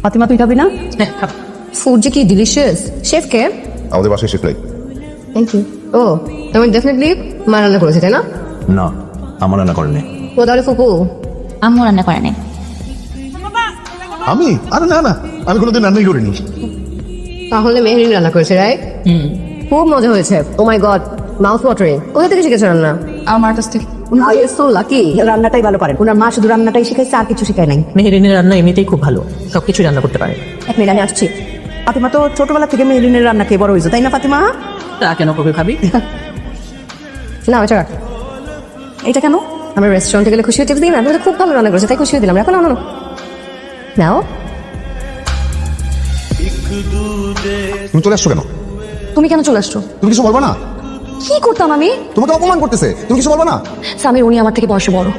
ফাতিমা তুই খাবি না? ফুড যে কি ডিলিশিয়াস। শেফ কে? আমাদের বাসায় শেফ নাই। Thank you. ও তুমি ডেফিনেটলি মা রান্না করেছে তাই না? না, আমার রান্না করেনি। ও তাহলে ফুপু? আম্মু রান্না করে নাই। আমি? আরে না না, আমি কোনোদিন রান্নাই করিনি। তাহলে মেহরিন রান্না করেছে, রাইট? খুব মজা হয়েছে। ও মাই গড, মাউথ ওয়াটারিং। কোথা থেকে শিখেছো রান্না? আমার কাছ থেকে। So lucky. রান্নাটাই ভালো পারেন, ওনার মা শুধু রান্নাটাই শিখাইছে, আর কিছু শিখায় নাই। মেহেরিনের রান্না এমনিতেই খুব ভালো, সবকিছু রান্না করতে পারে। এক মিনিট আমি আসছি। ফাতিমা তো ছোটবেলা থেকে মেহরিনের রান্না খেয়ে বড় হয়েছে, তাই না ফাতিমা? তা কেন কবে খাবি? না এটা রাখ। এটা কেন? আমার রেস্টুরেন্টে গেলে খুশি হয়ে টিপস দিই না, তুমি তো খুব ভালো রান্না করেছে তাই খুশি হয়ে দিলাম। এখন আনো নাও। তুমি চলে আসছো কেন? তুমি কেন চলে আসছো? তুমি কিছু বলবা না? কি করতাম আমি? তোমাকে অপমান করতেছে, তুমি কিছু বলবা না? সামির উনি আমার থেকে বয়সে বড়,